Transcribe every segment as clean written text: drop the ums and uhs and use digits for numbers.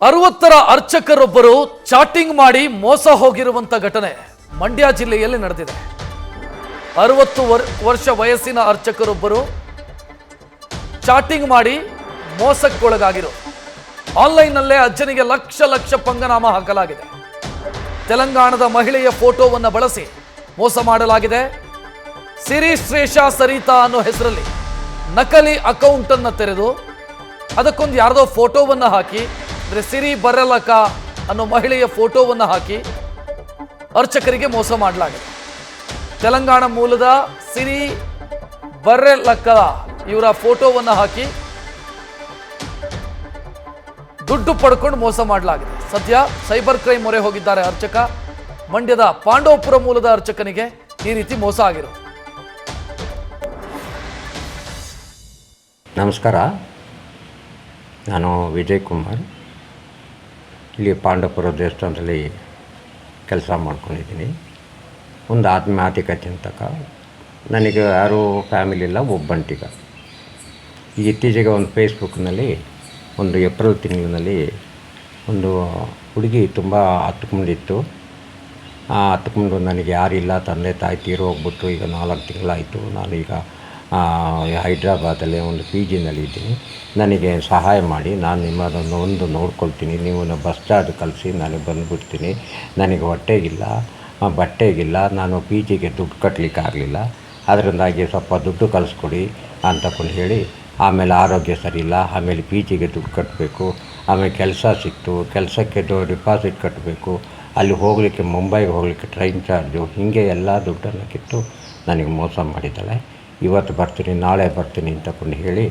60ರ ಅರ್ಚಕರೊಬ್ಬರು ಚಾಟಿಂಗ್ ಮಾಡಿ ಮೋಸ ಹೋಗಿರುವಂತ ಘಟನೆ ಮಂಡ್ಯ ಜಿಲ್ಲೆಯಲ್ಲಿ ನಡೆದಿದೆ. 60 ವರ್ಷ ವಯಸ್ಸಿನ ಅರ್ಚಕರೊಬ್ಬರು ಚಾಟಿಂಗ್ ಮಾಡಿ ಮೋಸಕ್ಕೊಳಗಾಗಿರೋ ಆನ್ಲೈನ್ನಲ್ಲೇ ಅಜ್ಜನಿಗೆ ಲಕ್ಷ ಪಂಗನಾಮ ಹಾಕಲಾಗಿದೆ. ತೆಲಂಗಾಣದ ಮಹಿಳೆಯ ಫೋಟೋವನ್ನು ಬಳಸಿ ಮೋಸ ಮಾಡಲಾಗಿದೆ. ಸಿರಿ ಶ್ರೇಷಾ ಸರಿತಾ ಅನ್ನೋ ಹೆಸರಲ್ಲಿ ನಕಲಿ ಅಕೌಂಟ್ ಅನ್ನು ತೆರೆದು ಅದಕ್ಕೊಂದು ಯಾರ್ದೋ ಫೋಟೋವನ್ನು ಹಾಕಿ, ಅಂದರೆ ಸಿರಿ ಬರ್ರೆಲಕ್ಕ ಅನ್ನೋ ಮಹಿಳೆಯ ಫೋಟೋವನ್ನು ಹಾಕಿ ಅರ್ಚಕರಿಗೆ ಮೋಸ ಮಾಡಲಾಗಿದೆ. ತೆಲಂಗಾಣ ಮೂಲದ ಸಿರಿ ಬರ್ರೆಲಕ್ಕ ಇವರ ಫೋಟೋವನ್ನು ಹಾಕಿ ದುಡ್ಡು ಪಡ್ಕೊಂಡು ಮೋಸ ಮಾಡಲಾಗಿದೆ. ಸದ್ಯ ಸೈಬರ್ ಕ್ರೈಮ್ ಮೊರೆ ಹೋಗಿದ್ದಾರೆ ಅರ್ಚಕ. ಮಂಡ್ಯದ ಪಾಂಡವಪುರ ಮೂಲದ ಅರ್ಚಕನಿಗೆ ಈ ರೀತಿ ಮೋಸ ಆಗಿರೋ. ನಮಸ್ಕಾರ, ನಾನು ವಿಜಯ್ ಕುಮಾರ್. ಇಲ್ಲಿ ಪಾಂಡವಪುರ ದೇವಸ್ಥಾನದಲ್ಲಿ ಕೆಲಸ ಮಾಡ್ಕೊಂಡಿದ್ದೀನಿ. ಒಂದು ಆತ್ಮಹತ್ಯೆ ಚಿಂತಕ. ನನಗೆ ಯಾರೂ ಫ್ಯಾಮಿಲಿ ಇಲ್ಲ, ಒಬ್ಬಂಟಿಗ. ಈಗ ಇತ್ತೀಚೆಗೆ ಒಂದು ಫೇಸ್ಬುಕ್ನಲ್ಲಿ ಒಂದು ಏಪ್ರಿಲ್ ತಿಂಗಳಿನಲ್ಲಿ ಒಂದು ಹುಡುಗಿ ತುಂಬ ಹತ್ಕೊಂಡಿತ್ತು. ಹತ್ಕೊಂಡು ನನಗೆ ಯಾರಿಲ್ಲ, ತಂದೆ ತಾಯಿ ತೀರೋಗ್ಬಿಟ್ಟು ಈಗ 4 ತಿಂಗಳಾಯಿತು. ನಾನೀಗ ಹೈದ್ರಾಬಾದಲ್ಲಿ ಒಂದು PGನಲ್ಲಿ ಇದ್ದೀನಿ. ನನಗೆ ಸಹಾಯ ಮಾಡಿ, ನಾನು ನಿಮ್ಮದನ್ನು ನೋಡ್ಕೊಳ್ತೀನಿ, ನೀವು ಬಸ್ ಚಾರ್ಜ್ ಕಳಿಸಿ, ನನಗೆ ಬಂದುಬಿಡ್ತೀನಿ. ನನಗೆ ಹೊಟ್ಟೆಗಿಲ್ಲ, ಬಟ್ಟೆಗಿಲ್ಲ, ನಾನು PGಗೆ ದುಡ್ಡು ಕಟ್ಟಲಿಕ್ಕೆ ಆಗಲಿಲ್ಲ, ಅದರಿಂದಾಗಿ ಸ್ವಲ್ಪ ದುಡ್ಡು ಕಳಿಸ್ಕೊಡಿ ಅಂತಕೊಂಡು ಹೇಳಿ, ಆಮೇಲೆ ಆರೋಗ್ಯ ಸರಿ ಇಲ್ಲ, ಆಮೇಲೆ PGಗೆ ದುಡ್ಡು ಕಟ್ಟಬೇಕು, ಆಮೇಲೆ ಕೆಲಸ ಸಿಕ್ತು, ಕೆಲಸಕ್ಕೆ ಡಿಪಾಸಿಟ್ ಕಟ್ಟಬೇಕು, ಅಲ್ಲಿ ಹೋಗಲಿಕ್ಕೆ ಮುಂಬೈಗೆ ಹೋಗಲಿಕ್ಕೆ ಟ್ರೈನ್ ಚಾರ್ಜು, ಹೀಗೆ ಎಲ್ಲ ದುಡ್ಡನ್ನು ಕಿತ್ತು ನನಗೆ ಮೋಸ ಮಾಡಿದ್ದಾಳೆ. ಇವತ್ತು ಬರ್ತೀನಿ, ನಾಳೆ ಬರ್ತೀನಿ ಅಂತಕೊಂಡು ಹೇಳಿ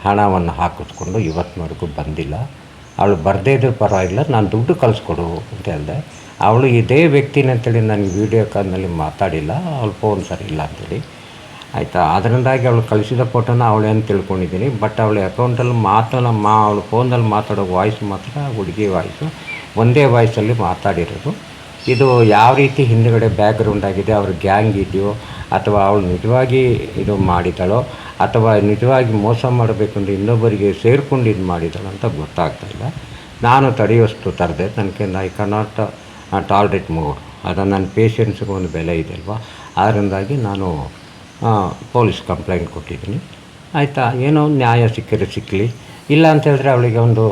ಹಣವನ್ನು ಹಾಕಿಸ್ಕೊಂಡು ಇವತ್ತಿನವರೆಗೂ ಬಂದಿಲ್ಲ. ಅವಳು ಬರದೇ ಇದ್ರೂ ಪರವಾಗಿಲ್ಲ, ನಾನು ದುಡ್ಡು ಕಳಿಸ್ಕೊಡು ಅಂತ ಹೇಳಿದೆ. ಅವಳು ಇದೇ ವ್ಯಕ್ತಿನ ಅಂತೇಳಿ ನನಗೆ ವೀಡಿಯೋ ಕಾಲ್ನಲ್ಲಿ ಮಾತಾಡಿಲ್ಲ, ಅವಳು ಫೋನ್ ಸರಿ ಇಲ್ಲ ಅಂತೇಳಿ. ಆಯಿತಾ, ಅದರಿಂದಾಗಿ ಅವಳು ಕಳಿಸಿದ ಫೋಟೋನ ಅವಳೇ ಅಂತ ತಿಳ್ಕೊಂಡಿದ್ದೀನಿ. ಬಟ್ ಅವಳ ಅಕೌಂಟಲ್ಲಿ ಅವಳು ಫೋನಲ್ಲಿ ಮಾತಾಡೋ ವಾಯ್ಸ್ ಮಾತ್ರ ಹುಡುಗಿ ವಾಯ್ಸು, ಒಂದೇ ವಾಯ್ಸಲ್ಲಿ ಮಾತಾಡಿರೋದು. ಇದು ಯಾವ ರೀತಿ ಹಿಂದುಗಡೆ ಬ್ಯಾಕ್ಗ್ರೌಂಡ್ ಆಗಿದೆ, ಅವ್ರ ಗ್ಯಾಂಗ್ ಇದೆಯೋ ಅಥವಾ ಅವಳು ನಿಜವಾಗಿ ಇದು ಮಾಡಿದಳೋ ಅಥವಾ ನಿಜವಾಗಿ ಮೋಸ ಮಾಡಬೇಕು ಅಂದರೆ ಇನ್ನೊಬ್ಬರಿಗೆ ಸೇರ್ಕೊಂಡು ಇದು ಮಾಡಿದಳು ಅಂತ ಗೊತ್ತಾಗ್ತಾಯಿಲ್ಲ. ನಾನು ತಡೆಯೋಷ್ಟು ತರದೆ, ನನಗೆ ಐ ಕ್ಯಾನಾಟ್ ಟಾಲರೇಟ್ ಮೋರ್. ಅದು ನನ್ನ ಪೇಷನ್ಸ್ಗೆ ಒಂದು ಬೆಲೆ ಇದೆ ಅಲ್ವಾ. ಅದರಿಂದಾಗಿ ನಾನು ಪೊಲೀಸ್ ಕಂಪ್ಲೇಂಟ್ ಕೊಟ್ಟಿದ್ದೀನಿ. ಆಯಿತಾ, ಏನೋ ನ್ಯಾಯ ಸಿಕ್ಕರೆ ಸಿಕ್ಕಲಿ, ಇಲ್ಲ ಅಂತೇಳಿದ್ರೆ ಅವಳಿಗೆ ಒಂದು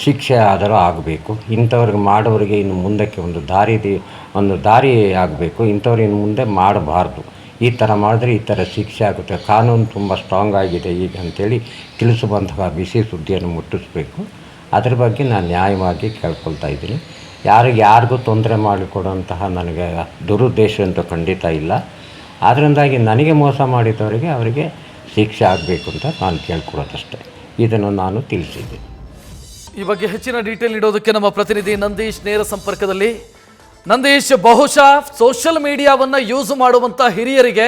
ಶಿಕ್ಷೆ ಆದರೂ ಆಗಬೇಕು. ಇಂಥವ್ರಿಗೆ ಮಾಡೋರಿಗೆ ಇನ್ನು ಮುಂದಕ್ಕೆ ಒಂದು ದಾರಿ ಆಗಬೇಕು. ಇಂಥವ್ರು ಇನ್ನು ಮುಂದೆ ಮಾಡಬಾರ್ದು. ಈ ಥರ ಮಾಡಿದ್ರೆ ಈ ಥರ ಶಿಕ್ಷೆ ಆಗುತ್ತೆ. ಕಾನೂನು ತುಂಬ ಸ್ಟ್ರಾಂಗ್ ಆಗಿದೆ ಈಗ ಅಂಥೇಳಿ ತಿಳಿಸುವಂತಹ ಬಿಸಿ ಸುದ್ದಿಯನ್ನು ಮುಟ್ಟಿಸ್ಬೇಕು. ಅದ್ರ ಬಗ್ಗೆ ನಾನು ನ್ಯಾಯವಾಗಿ ಕೇಳ್ಕೊಳ್ತಾ ಇದ್ದೀನಿ. ಯಾರಿಗೂ ತೊಂದರೆ ಮಾಡಿಕೊಡುವಂತಹ ನನಗೆ ದುರುದ್ದೇಶ ಅಂತೂ ಖಂಡಿತ ಇಲ್ಲ. ಅದರಿಂದಾಗಿ ನನಗೆ ಮೋಸ ಮಾಡಿದವರಿಗೆ ಅವರಿಗೆ ಶಿಕ್ಷೆ ಆಗಬೇಕು ಅಂತ ನಾನು ಕೇಳ್ಕೊಡೋದಷ್ಟೇ. ಇದನ್ನು ನಾನು ತಿಳಿಸಿದ್ದೀನಿ. ಈ ಬಗ್ಗೆ ಹೆಚ್ಚಿನ ಡೀಟೇಲ್ ನೀಡೋದಕ್ಕೆ ನಮ್ಮ ಪ್ರತಿನಿಧಿ ನಂದೀಶ್ ನೇರ ಸಂಪರ್ಕದಲ್ಲಿ. ನಂದೀಶ್, ಬಹುಶಃ ಸೋಷಿಯಲ್ ಮೀಡಿಯಾವನ್ನು ಯೂಸ್ ಮಾಡುವಂಥ ಹಿರಿಯರಿಗೆ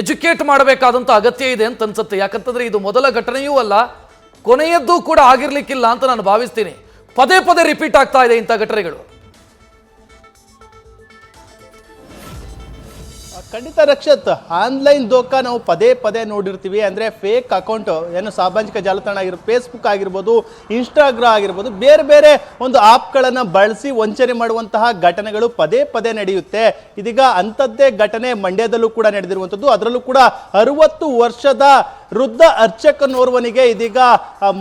ಎಜುಕೇಟ್ ಮಾಡಬೇಕಾದಂಥ ಅಗತ್ಯ ಇದೆ ಅಂತ ಅನ್ಸುತ್ತೆ. ಯಾಕಂತಂದ್ರೆ ಇದು ಮೊದಲ ಘಟನೆಯೂ ಅಲ್ಲ, ಕೊನೆಯದ್ದು ಕೂಡ ಆಗಿರ್ಲಿಕ್ಕಿಲ್ಲ ಅಂತ ನಾನು ಭಾವಿಸ್ತೀನಿ. ಪದೇ ರಿಪೀಟ್ ಆಗ್ತಾ ಇದೆ ಇಂಥ ಘಟನೆಗಳು. ಖಂಡಿತ ರಕ್ಷತ್, ಆನ್ಲೈನ್ ದೋಖ ನಾವು ಪದೇ ನೋಡಿರ್ತೀವಿ. ಅಂದರೆ ಫೇಕ್ ಅಕೌಂಟ್, ಏನು ಸಾಮಾಜಿಕ ಜಾಲತಾಣ ಆಗಿರ್ಬೋದು, ಫೇಸ್ಬುಕ್ ಆಗಿರ್ಬೋದು, ಇನ್ಸ್ಟಾಗ್ರಾಮ್ ಆಗಿರ್ಬೋದು, ಬೇರೆ ಒಂದು ಆ್ಯಪ್ಗಳನ್ನು ಬಳಸಿ ವಂಚನೆ ಮಾಡುವಂತಹ ಘಟನೆಗಳು ಪದೇ ನಡೆಯುತ್ತೆ. ಇದೀಗ ಅಂಥದ್ದೇ ಘಟನೆ ಮಂಡ್ಯದಲ್ಲೂ ಕೂಡ ನಡೆದಿರುವಂಥದ್ದು. ಅದರಲ್ಲೂ ಕೂಡ 60 ವರ್ಷದ ವೃದ್ಧ ಅರ್ಚಕನೋರ್ವನಿಗೆ ಇದೀಗ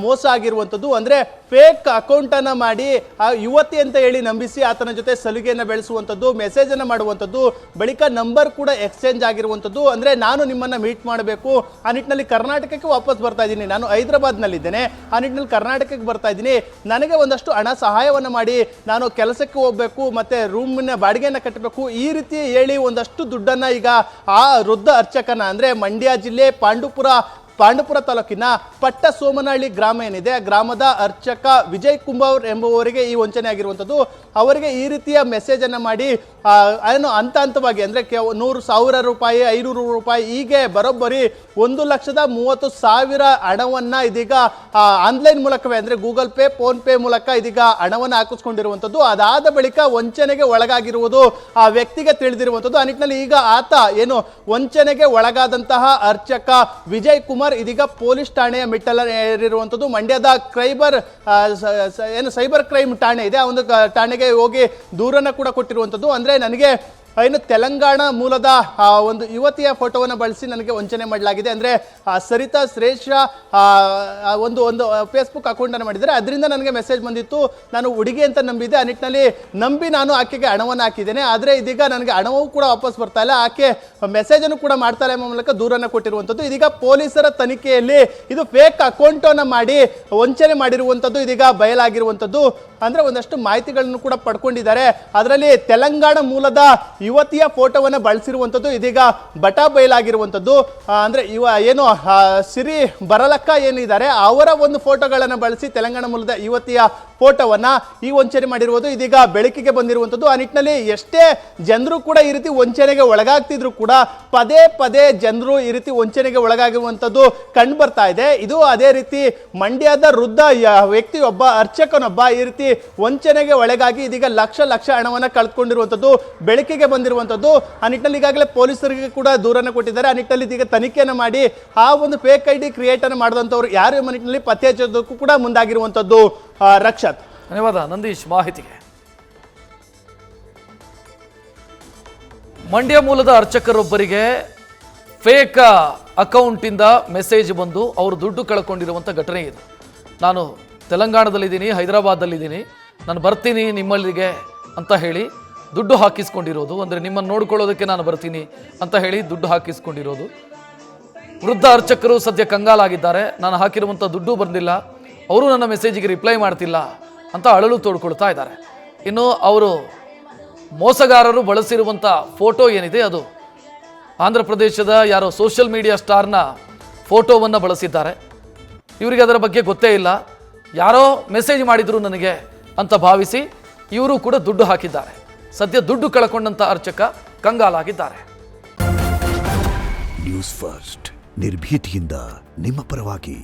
ಮೋಸ ಆಗಿರುವಂಥದ್ದು. ಅಂದರೆ ಫೇಕ್ ಅಕೌಂಟನ್ನು ಮಾಡಿ ಆ ಯುವತಿ ಅಂತ ಹೇಳಿ ನಂಬಿಸಿ ಆತನ ಜೊತೆ ಸಲುಗೆಯನ್ನು ಬೆಳೆಸುವಂಥದ್ದು, ಮೆಸೇಜನ್ನು ಮಾಡುವಂಥದ್ದು, ಬಳಿಕ ನಂಬರ್ ಕೂಡ ಎಕ್ಸ್ಚೇಂಜ್ ಆಗಿರುವಂಥದ್ದು. ಅಂದರೆ ನಾನು ನಿಮ್ಮನ್ನು ಮೀಟ್ ಮಾಡಬೇಕು, ಆ ನಿಟ್ಟಿನಲ್ಲಿ ಕರ್ನಾಟಕಕ್ಕೆ ವಾಪಸ್ ಬರ್ತಾ ಇದ್ದೀನಿ, ನಾನು ಹೈದರಾಬಾದ್ನಲ್ಲಿದ್ದೇನೆ, ಆ ನಿಟ್ಟಿನಲ್ಲಿ ಕರ್ನಾಟಕಕ್ಕೆ ಬರ್ತಾ ಇದ್ದೀನಿ, ನನಗೆ ಒಂದಷ್ಟು ಹಣ ಸಹಾಯವನ್ನು ಮಾಡಿ, ನಾನು ಕೆಲಸಕ್ಕೆ ಹೋಗಬೇಕು, ಮತ್ತು ರೂಮಿನ ಬಾಡಿಗೆಯನ್ನು ಕಟ್ಟಬೇಕು, ಈ ರೀತಿ ಹೇಳಿ ಒಂದಷ್ಟು ದುಡ್ಡನ್ನು ಈಗ ಆ ವೃದ್ಧ ಅರ್ಚಕನ, ಅಂದರೆ ಮಂಡ್ಯ ಜಿಲ್ಲೆ ಪಾಂಡವಪುರ ತಾಲೂಕಿನ ಪಟ್ಟ ಸೋಮನಹಳ್ಳಿ ಗ್ರಾಮ ಏನಿದೆ, ಆ ಗ್ರಾಮದ ಅರ್ಚಕ ವಿಜಯ್ ಕುಮಾರ್ ಎಂಬುವವರಿಗೆ ಈ ವಂಚನೆ ಆಗಿರುವಂಥದ್ದು. ಅವರಿಗೆ ಈ ರೀತಿಯ ಮೆಸೇಜನ್ನು ಮಾಡಿ ಏನು ಹಂತವಾಗಿ, ಅಂದರೆ 100,000 ರೂಪಾಯಿ, 500 ರೂಪಾಯಿ, ಹೀಗೆ ಬರೋಬ್ಬರಿ 1,30,000 ಹಣವನ್ನು ಇದೀಗ ಆನ್ಲೈನ್ ಮೂಲಕವೇ, ಅಂದರೆ ಗೂಗಲ್ ಪೇ, ಫೋನ್ ಪೇ ಮೂಲಕ ಇದೀಗ ಹಣವನ್ನು ಹಾಕಿಸ್ಕೊಂಡಿರುವಂಥದ್ದು. ಅದಾದ ಬಳಿಕ ವಂಚನೆಗೆ ಒಳಗಾಗಿರುವುದು ಆ ವ್ಯಕ್ತಿಗೆ ತಿಳಿದಿರುವಂಥದ್ದು. ಆ ನಿಟ್ಟಿನಲ್ಲಿ ಈಗ ಆತ ಏನು ವಂಚನೆಗೆ ಒಳಗಾದಂತಹ ಅರ್ಚಕ ವಿಜಯ್ ಕುಮಾರ್ ಕುಮಾರ್ ಇದೀಗ ಪೊಲೀಸ್ ಠಾಣೆಯ ಮೆಟ್ಟಲ ಏರಿರುವಂಥದ್ದು. ಮಂಡ್ಯದ ಸೈಬರ್ ಕ್ರೈಮ್ ಠಾಣೆ ಇದೆ, ಆ ಒಂದು ಠಾಣೆಗೆ ಹೋಗಿ ದೂರನ್ನು ಕೂಡ ಕೊಟ್ಟಿರುವಂಥದ್ದು. ಅಂದರೆ ನನಗೆ ಇನ್ನು ತೆಲಂಗಾಣ ಮೂಲದ ಒಂದು ಯುವತಿಯ ಫೋಟೋವನ್ನು ಬಳಸಿ ನನಗೆ ವಂಚನೆ ಮಾಡಲಾಗಿದೆ. ಅಂದರೆ ಸರಿತಾ ಶ್ರೇಷ್ಠ ಒಂದು ಫೇಸ್ಬುಕ್ ಅಕೌಂಟನ್ನು ಮಾಡಿದ್ದಾರೆ, ಅದರಿಂದ ನನಗೆ ಮೆಸೇಜ್ ಬಂದಿತ್ತು. ನಾನು ಹುಡುಗಿ ಅಂತ ನಂಬಿದ್ದೆ, ಆ ನಿಟ್ಟಿನಲ್ಲಿ ನಂಬಿ ನಾನು ಆಕೆಗೆ ಹಣವನ್ನು ಹಾಕಿದ್ದೇನೆ. ಆದರೆ ಇದೀಗ ನನಗೆ ಹಣವೂ ಕೂಡ ವಾಪಸ್ ಬರ್ತಾ ಇಲ್ಲ, ಆಕೆ ಮೆಸೇಜನ್ನು ಕೂಡ ಮಾಡ್ತಾ ಇಲ್ಲ ಎಂಬ ಮೂಲಕ ದೂರನ್ನು ಕೊಟ್ಟಿರುವಂಥದ್ದು. ಇದೀಗ ಪೊಲೀಸರ ತನಿಖೆಯಲ್ಲಿ ಇದು ಫೇಕ್ ಅಕೌಂಟನ್ನು ಮಾಡಿ ವಂಚನೆ ಮಾಡಿರುವಂಥದ್ದು ಇದೀಗ ಬಯಲಾಗಿರುವಂಥದ್ದು. ಅಂದರೆ ಒಂದಷ್ಟು ಮಾಹಿತಿಗಳನ್ನು ಕೂಡ ಪಡ್ಕೊಂಡಿದ್ದಾರೆ. ಅದರಲ್ಲಿ ತೆಲಂಗಾಣ ಮೂಲದ ಯುವತಿಯ ಫೋಟೋವನ್ನು ಬಳಸಿರುವಂಥದ್ದು ಇದೀಗ ಬಯಲಾಗಿರುವಂಥದ್ದು. ಅಂದರೆ ಏನು ಸಿರಿ ಬರಲಕ್ಕ ಏನಿದ್ದಾರೆ ಅವರ ಒಂದು ಫೋಟೋಗಳನ್ನು ಬಳಸಿ ತೆಲಂಗಾಣ ಮೂಲದ ಯುವತಿಯ ಫೋಟೋವನ್ನು ಈ ವಂಚನೆ ಮಾಡಿರುವುದು ಇದೀಗ ಬೆಳಕಿಗೆ ಬಂದಿರುವಂಥದ್ದು. ಆ ನಿಟ್ಟಿನಲ್ಲಿ ಎಷ್ಟೇ ಜನರು ಕೂಡ ಈ ರೀತಿ ವಂಚನೆಗೆ ಒಳಗಾಗ್ತಿದ್ರು ಕೂಡ ಪದೇ ಪದೇ ಜನರು ಈ ರೀತಿ ವಂಚನೆಗೆ ಒಳಗಾಗಿರುವಂಥದ್ದು ಕಂಡು ಬರ್ತಾ ಇದೆ. ಇದು ಅದೇ ರೀತಿ ಮಂಡ್ಯದ ವೃದ್ಧ ವ್ಯಕ್ತಿಯೊಬ್ಬ ಅರ್ಚಕನೊಬ್ಬ ಈ ರೀತಿ ವಂಚನೆಗೆ ಒಳಗಾಗಿ ಇದೀಗ ಲಕ್ಷ ಹಣವನ್ನು ಕಳೆದುಕೊಂಡಿರುವಂಥದ್ದು ಬೆಳಕಿಗೆ ಬಂದಿರುವಂಥದ್ದು. ಆ ನಿಟ್ಟಿನಲ್ಲಿ ಈಗಾಗಲೇ ಪೊಲೀಸರಿಗೆ ಕೂಡ ದೂರನ್ನು ಕೊಟ್ಟಿದ್ದಾರೆ. ಆ ನಿಟ್ಟಿನಲ್ಲಿ ಇದೀಗ ತನಿಖೆಯನ್ನು ಮಾಡಿ ಆ ಒಂದು ಫೇಕ್ ID ಕ್ರಿಯೇಟ್ ಅನ್ನು ಮಾಡಿದಂಥವ್ರು ಯಾರು ಎಂಬ ನಿಟ್ಟಿನಲ್ಲಿ ಪತ್ತೆ ಹಚ್ಚೋದಕ್ಕೂ ಕೂಡ ಮುಂದಾಗಿರುವಂಥದ್ದು. ರಕ್ಷತ್, ಧನ್ಯವಾದ ನಂದೀಶ್ ಮಾಹಿತಿಗೆ. ಮಂಡ್ಯ ಮೂಲದ ಅರ್ಚಕರೊಬ್ಬರಿಗೆ ಫೇಕ್ ಅಕೌಂಟಿಂದ ಮೆಸೇಜ್ ಬಂದು ಅವರು ದುಡ್ಡು ಕಳ್ಕೊಂಡಿರುವಂಥ ಘಟನೆ ಇದು. ನಾನು ತೆಲಂಗಾಣದಲ್ಲಿದ್ದೀನಿ, ಹೈದರಾಬಾದಲ್ಲಿದ್ದೀನಿ, ನಾನು ಬರ್ತೀನಿ ನಿಮ್ಮಲ್ಲಿಗೆ ಅಂತ ಹೇಳಿ ದುಡ್ಡು ಹಾಕಿಸ್ಕೊಂಡಿರೋದು. ಅಂದರೆ ನಿಮ್ಮನ್ನು ನೋಡ್ಕೊಳ್ಳೋದಕ್ಕೆ ನಾನು ಬರ್ತೀನಿ ಅಂತ ಹೇಳಿ ದುಡ್ಡು ಹಾಕಿಸ್ಕೊಂಡಿರೋದು. ವೃದ್ಧ ಅರ್ಚಕರು ಸದ್ಯ ಕಂಗಾಲಾಗಿದ್ದಾರೆ. ನಾನು ಹಾಕಿರುವಂಥ ದುಡ್ಡು ಬಂದಿಲ್ಲ, ಅವರು ನನ್ನ ಮೆಸೇಜಿಗೆ ರಿಪ್ಲೈ ಮಾಡ್ತಿಲ್ಲ ಅಂತ ಅಳಲು ತೋಡ್ಕೊಳ್ತಾ ಇದ್ದಾರೆ. ಇನ್ನು ಅವರು ಮೋಸಗಾರರು ಬಳಸಿರುವಂಥ ಫೋಟೋ ಏನಿದೆ ಅದು ಆಂಧ್ರ ಪ್ರದೇಶದ ಯಾರೋ ಸೋಷಿಯಲ್ ಮೀಡಿಯಾ ಸ್ಟಾರ್ನ ಫೋಟೋವನ್ನು ಬಳಸಿದ್ದಾರೆ. ಇವರಿಗೆ ಅದರ ಬಗ್ಗೆ ಗೊತ್ತೇ ಇಲ್ಲ, ಯಾರೋ ಮೆಸೇಜ್ ಮಾಡಿದ್ರು ನನಗೆ ಅಂತ ಭಾವಿಸಿ ಇವರು ಕೂಡ ದುಡ್ಡು ಹಾಕಿದ್ದಾರೆ. ಸದ್ಯ ದುಡ್ಡು ಕಳ್ಕೊಂಡಂಥ ಅರ್ಚಕ ಕಂಗಾಲಾಗಿದ್ದಾರೆ. ನ್ಯೂಸ್ ಫಸ್ಟ್ ನಿರ್ಭೀತಿಯಿಂದ ನಿಮ್ಮ ಪರವಾಗಿ.